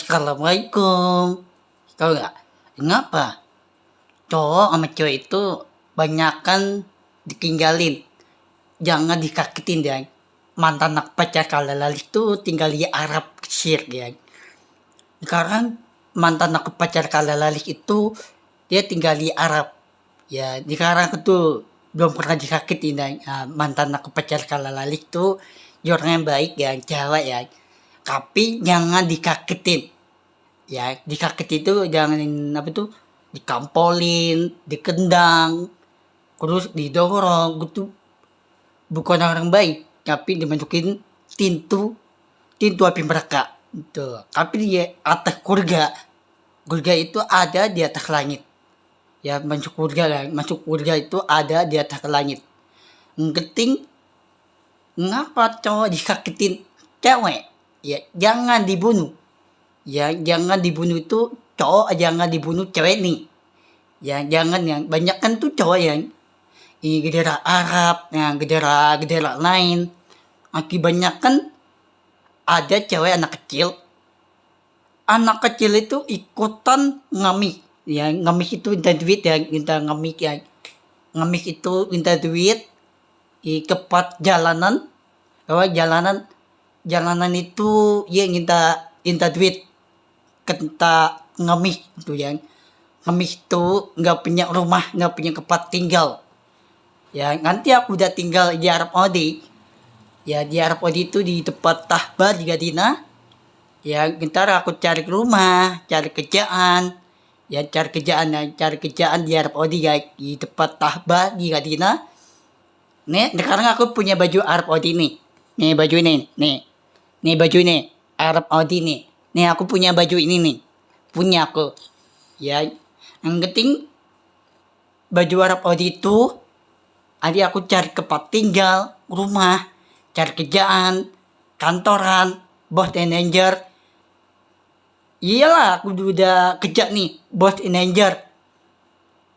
Assalamualaikum. Tahu nggak? Kenapa cowok sama cewek itu banyakan ditinggalin? Jangan dikagetin ya. Mantan anak pacar kalian itu tinggal di Arab Mesir ya. Sekarang mantan anak pacar kalian itu dia tinggal di Arab. Ya, sekarang itu belum pernah dikagetin ya. Mantan anak pacar kalian itu dia orang yang baik ya, cewek ya. Tapi jangan dikagetin. Ya, dikagetin itu jangan apa tuh dikampolin, dikendang, terus didorong gitu. Bukan orang baik, tapi dimasukin pintu api neraka gitu. Tapi di atas surga itu ada di atas langit. Ya, masuk surga itu ada di atas langit. Ngeting ngapa cowok disakitin cewek? Ya, jangan dibunuh. Ya, jangan dibunuh itu cowok, jangan dibunuh cewek nih. Ya, jangan yang banyak kan tuh cowok yang ini gedera Arab, yang gedera lain. Akibatnya kan ada cewek anak kecil itu ikutan ngamik. Ya, ngamik itu minta duit ya, minta ngamik ya. Ngamik itu minta duit di tempat jalanan. Bahwa jalanan itu ya minta duit kenta ngamik itu ya. Ngamik itu nggak punya rumah, nggak punya tempat tinggal. Ya, nanti aku udah tinggal di Arab Saudi. Ya, di Arab Saudi itu di tempat Tahba di Gadina. Ya, ntar aku cari rumah, cari kerjaan. Ya, cari kerjaan di Arab Saudi ya, di tempat Tahba di Gadina. Nih, sekarang aku punya baju Arab Saudi nih. Nih baju ini, nih. Nih baju ini, Arab Saudi nih. Nih aku punya baju ini nih. Punya aku. Ya, yang penting baju Arab Saudi itu ada aku cari tempat tinggal, rumah, cari kerjaan, kantoran, bos manager. Iyalah, aku udah kerja nih, bos manager.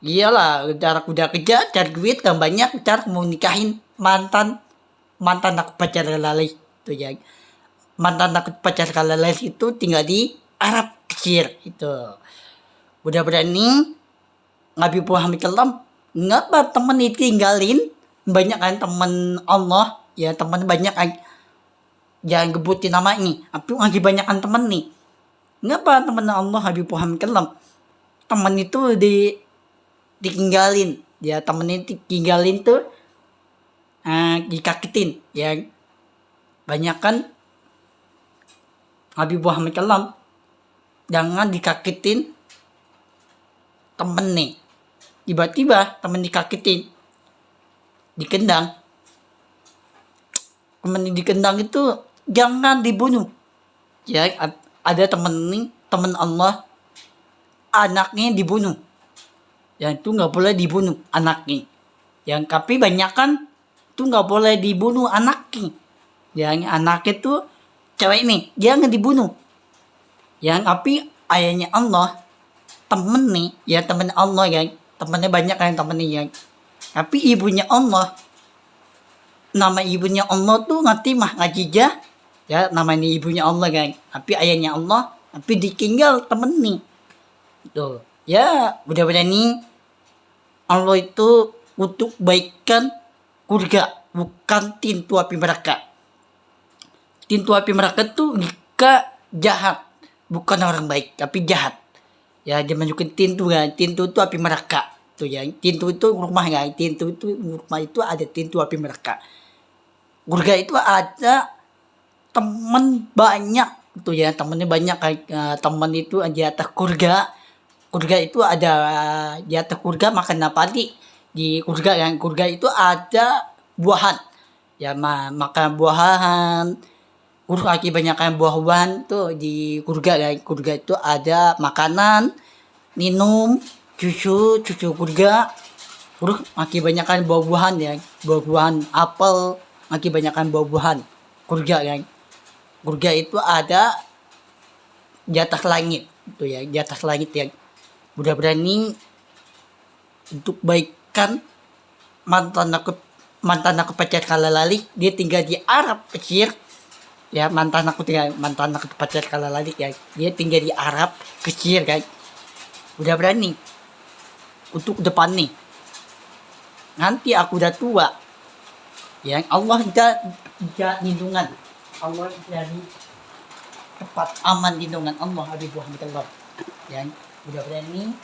Iyalah, aku udah kerja, cari duit kan banyak, ntar mau nikahin mantan aku pacar lalai itu ya. Mantan aku pacar lalai itu tinggal di Arab Mesir itu. Udah berani Nabi Muhammad kelam ngapa temen ditinggalin, banyak kan temen Allah ya, temen banyak kan, jangan gebutin nama ini tapi lagi banyak kan temen nih. Ngapa temen Allah Habib Muhammad kelam temen itu ditinggalin ya, temennya ditinggalin tuh dikagetin ya. Banyak kan Habib Muhammad kelam jangan dikagetin temen nih. Tiba-tiba temen dikagetin, dikendang. Temen dikendang itu jangan dibunuh. Ya, ada temen Allah anaknya dibunuh. Yang itu nggak boleh dibunuh anaknya. Yang tapi banyak kan itu nggak boleh dibunuh anaknya. Yang anaknya itu cewek nih, dia nggak dibunuh. Yang tapi ayahnya Allah temen nih, ya temen Allah ya. Temennya banyak kan temennya. Tapi ibunya Allah, nama ibunya Allah tuh ngerti mah ngajijah. Ya namanya ibunya Allah kan. Tapi ayahnya Allah, tapi ditinggal temen nih. Tuh. Ya udah berani Allah itu untuk baikkan surga, bukan pintu api neraka. Pintu api neraka tuh jika jahat, bukan orang baik, tapi jahat. Ya, dia masukin pintu kan, pintu itu api neraka tuh ya. Pintu itu rumah ya, pintu itu rumah itu ada pintu api neraka. Surga itu ada teman banyak tuh ya, temennya banyak kayak teman itu di atas surga. Surga itu ada di atas surga makan apa di surga yang surga itu ada buahan. Ya makan buahan. Urus lagi banyak buah-buahan tuh di surga ya. Surga itu ada makanan, minum, susu surga. Urus lagi banyak buah-buahan ya. Buah-buahan apel, lagi banyak buah-buahan. Surga ya. Surga itu ada di atas langit itu ya, di atas langit ya. Udah berani untuk baikkan mantan aku pacar kalalali, dia tinggal di Arab Mesir. Ya mantan aku pacar kalalali ya. Dia tinggal di Arab kecil kan. Udah berani untuk depan nih. Nanti aku udah tua. Ya Allah tidak lindungan. Allah dari tempat aman lindungan Allah Habibullah Hamidallah. Ya udah berani.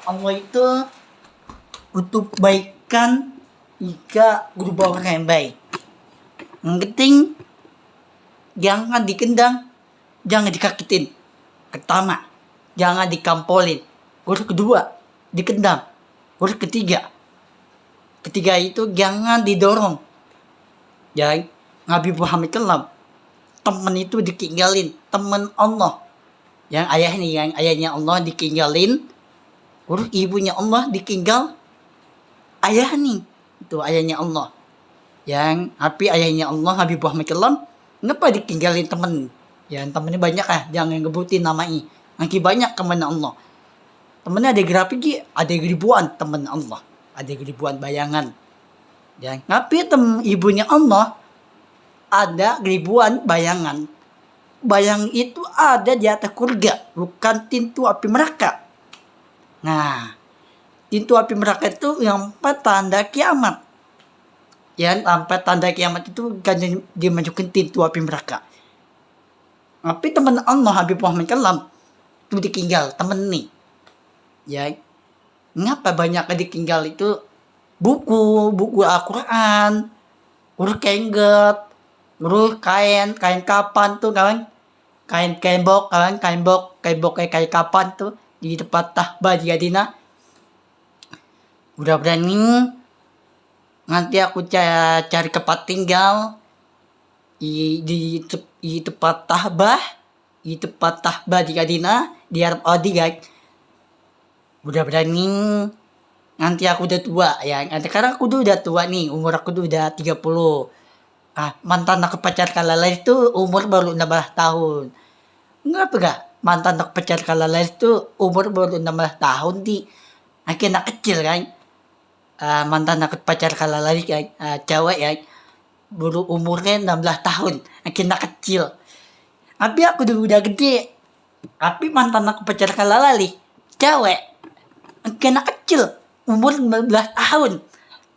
Allah itu untuk baikkan jika berubah orang yang baik. Yang penting jangan dikendang, jangan dikakitin. Pertama, jangan dikampolin. Urus kedua, dikendang. Urus ketiga itu jangan didorong. Ya, Nabi Muhammad SAW, teman itu ditinggalin, teman Allah. Yang ayahnya Allah ditinggalin, urus ibunya Allah ditinggal, ayah nih, itu ayahnya Allah. Yang ayahnya Allah Habib Muhammad SAW, kenapa ditinggalin temen? Ya temennya banyak jangan ngebutin namanya. Nanti banyak temen Allah. Temennya ada grafik, ada ribuan temen Allah, ada ribuan bayangan. Ya, tapi ibunya Allah ada ribuan bayangan. Bayang itu ada di atas surga, bukan pintu api neraka. Nah, pintu api neraka itu yang tanda kiamat. Ya, sampai tanda kiamat itu kan dimasukin pintu api neraka. Tapi teman Allah Habib Muhammad Kalam itu ditinggal temen nih. Ya, ngapa banyak ditinggal itu buku Al-Quran, urus kengget, urus kain kapan tuh kawan, kain bok kayak kapan tuh di tempat tahbah di Adina. Udah berani nanti aku cari tempat tinggal di tempat tahbah di Adina di Arab Saudi guys. Udah berani nanti aku udah tua ya. Sekarang aku udah tua nih, umur aku udah 30. Mantan aku pacar kalala itu umur baru 16 tahun. Ngapa gak? Mantan aku pacar kalala itu umur baru 16 tahun di anak kecil kan. Mantan aku pacar kalala kan, cewek ya. Baru umurnya 16 tahun, anak kecil. Tapi aku udah gede. Tapi mantan aku pacar kalala cewek. Anak kecil, umur 19 tahun.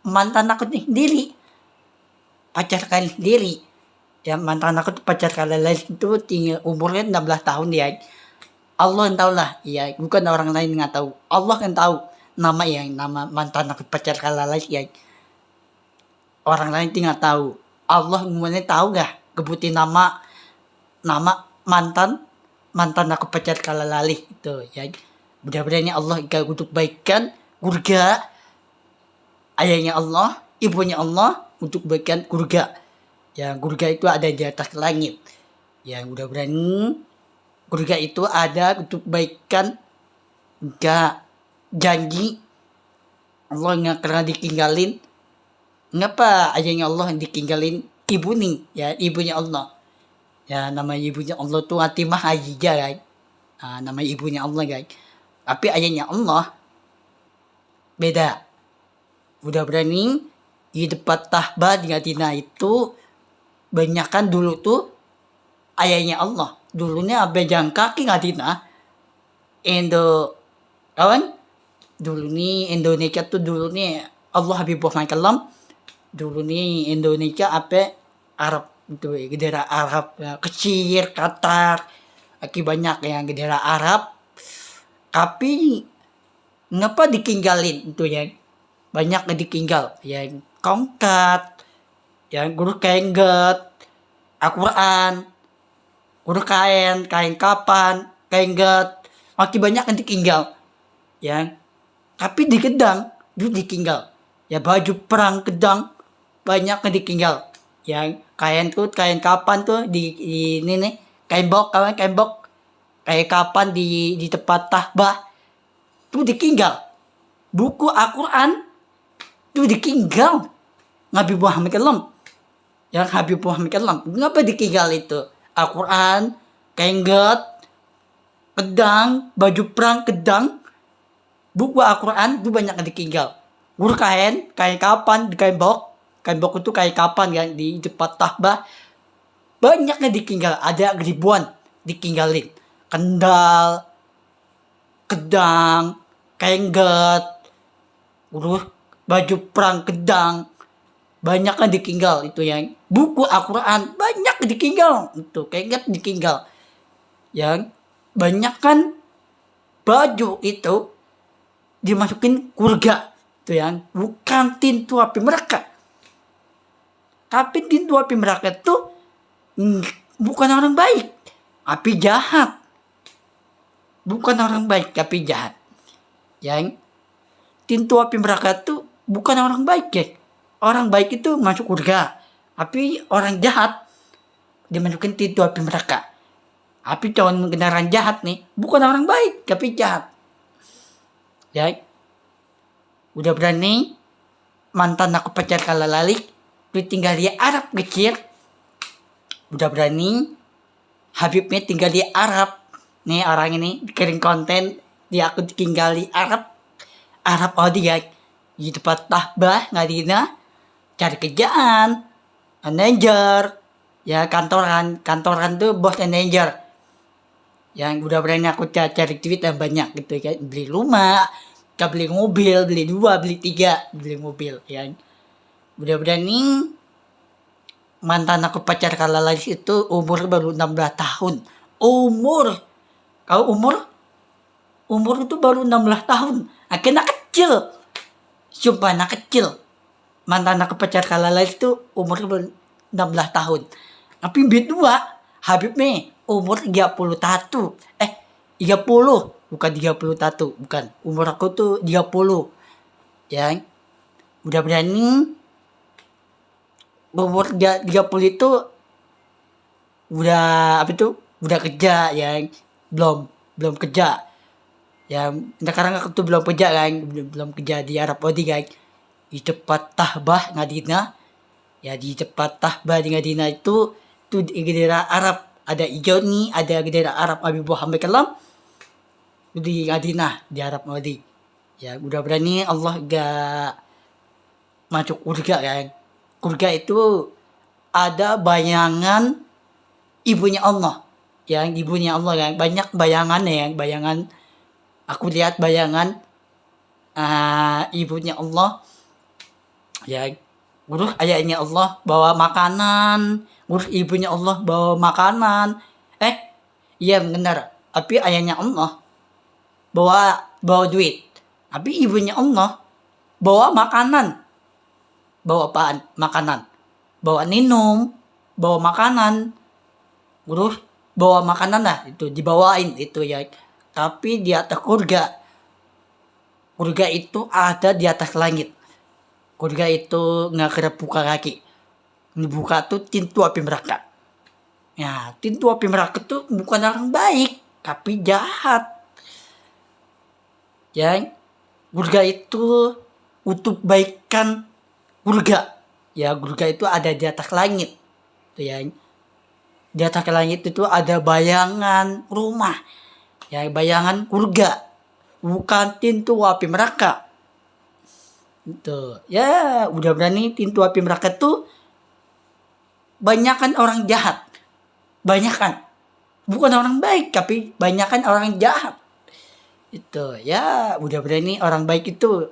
Mantan aku sendiri. Pacar kali sendiri. Ya mantan aku pacar kali lain itu tinggal umurnya 16 tahun dia. Allah yang tahu lah. Ya bukan orang lain nggak tahu. Allah yang tahu nama mantan aku pacar kali lain ya. Orang lain tinggal tahu. Allah semuanya tahu gak? Kebutin nama mantan aku pacar kali lain itu ya. Mudah-mudahan Allah untuk baikkan surga ayahnya Allah, ibunya Allah untuk baikkan surga. Ya, surga itu ada di atas langit. Ya, mudah-mudahan surga itu ada untuk baikkan enggak janji Allah nggak pernah ditinggalin. Ngapa ayahnya Allah yang ditinggalin ibu nih? Ya, ibunya Allah. Ya, nama ibunya Allah tuh Atimah Ajija guys. Nama ibunya Allah guys. Tapi ayahnya Allah beda. Udah berani di depan tahbah di Adina itu banyakan dulu tuh ayahnya Allah. Dulunya abejang kaki Adina. Dulu nih Indonesia tuh dulu nih Allah Habibullah Kalam. Dulu nih Indonesia Arab itu gedera Arab ya, kecil Qatar. Banyak yang gedera Arab. Tapi ngapa ditinggalin itu ya? Banyak yang ditinggal, yang kongkat, yang guru kengget, Al-Quran, guru kain kapan, kengget, makin banyak yang ditinggal, ya. Tapi di Kedang, itu ditinggal, ya baju perang Kedang banyak yang ditinggal, yang kain kapan tuh di ini nih, kain bok, kayak kapan di tempat tahbah itu ditinggal. Buku Al-Quran itu ditinggal. Nabi Muhammad SAW. Yang Habib Muhammad SAW. Ngapa ditinggal itu? Al-Quran, kengget, pedang, baju perang Kedang. Buku Al-Quran itu banyak yang ditinggal. Guru kain kapan, kain bok, Gembok itu kayak kapan kan di depan Tahbah banyaknya ditinggal, ada ribuan ditinggalin. Kendal, kedang, kengget, terus baju perang kedang, banyak kan ditinggal itu yang buku Al-Quran banyak ditinggal itu kengget ditinggal yang banyak kan baju itu dimasukin kurga itu yang bukan pintu api neraka. Tapi pintu api neraka itu bukan orang baik, api jahat. Bukan orang baik, tapi jahat. Yang pintu api neraka itu bukan orang baik, ya. Orang baik itu masuk surga, tapi orang jahat dimasukin pintu api neraka. Tapi calon kendaraan jahat nih, bukan orang baik, tapi jahat. Ya, udah berani mantan aku pacar kala lalik, tinggal di Arab kecil. Udah berani Habibnya tinggal di Arab. Nih orang ini kirim konten dia aku tinggal di Arab dia di tempat Tahbah Ngadina cari kerjaan manajer ya kantoran tuh bos manajer yang udah berani aku cari duit yang banyak gitu kan beli rumah beli mobil beli 2 beli 3 beli mobil yang udah berani mantan aku pacar kala lagi itu umur baru 16 tahun kalau umur itu baru 16 tahun. Anak kecil. Sumpah anak kecil. Mantan anak pacar kala lain itu umur baru 16 tahun. Tapi berdua Habib nih umur 31. 30. Bukan 31. Bukan. Umur aku tuh 30. Ya. Udah berani. Umur 30 itu udah udah kerja ya. Belum kerja ya sekarang aku tuh belum kerja kan belum kerja di Arab Saudi kan di tempat Tahbah Ngadina ya di tempat Tahbah di Ngadina itu di daerah Arab ada hijau nih ada daerah Arab Habib Muhammad Kalam di Ngadina di Arab Saudi ya udah berani Allah gak masuk surga kan surga itu ada bayangan ibunya Allah yang ibunya Allah yang banyak bayangannya yang bayangan aku lihat bayangan ibunya Allah ya urus ayahnya Allah bawa makanan urus ibunya Allah bawa makanan iya benar tapi ayahnya Allah bawa duit tapi ibunya Allah bawa makanan bawa apaan makanan bawa minum bawa makanan urus bawa makanan lah itu dibawain itu ya tapi di atas surga itu ada di atas langit surga itu nggak kena buka kaki dibuka tuh pintu api neraka ya pintu api neraka tuh bukan orang baik tapi jahat ya surga itu untuk baikkan surga ya surga itu ada di atas langit tuh ya di atas langit itu ada bayangan rumah ya bayangan surga bukan pintu api neraka itu ya udah berani pintu api neraka tuh banyakan orang jahat banyakan bukan orang baik tapi banyakan orang jahat itu ya udah berani orang baik itu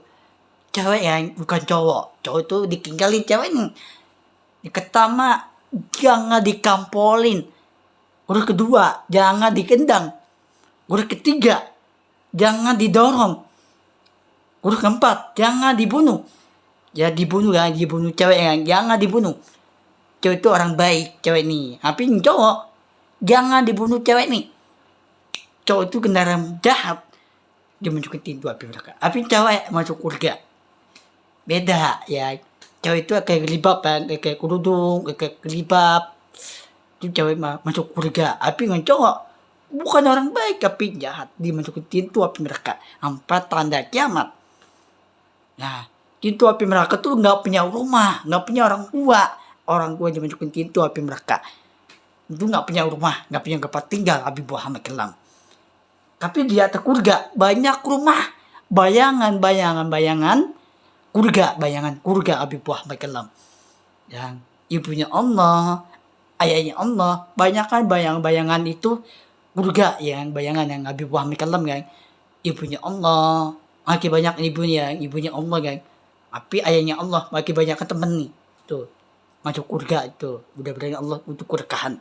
cewek yang bukan cowok itu ditinggalin cewek nih pertama jangan dikampolin urus kedua jangan dikendang urus ketiga jangan didorong urus keempat jangan dibunuh ya dibunuh cewek yang jangan dibunuh cewek itu orang baik cewek ini tapi cowok jangan dibunuh cewek nih cowok itu kendaraan jahat dia masukin pintu api neraka tapi cewek masuk surga beda ya cewek itu kayak gelibab kan kayak kerudung kayak gelibab itu cewek masuk surga tapi dengan cowok bukan orang baik tapi jahat dimasukin pintu api neraka 4 tanda kiamat nah pintu api neraka tuh nggak punya rumah nggak punya orang tua dimasukin pintu api neraka itu nggak punya rumah nggak punya tempat tinggal Habib Muhammad Kelam tapi di atas surga banyak rumah bayangan surga Habib Muhammad Kelam yang ibunya Allah, ayahnya Allah, banyak kan bayang-bayangan itu surga yang bayangan yang Nabi Muhammad kalam kan, ibunya Allah, makin banyak ibunya Allah kan, tapi ayahnya Allah makin banyak ke temen nih, tuh masuk surga itu, mudah-mudahan Allah untuk keberkahan.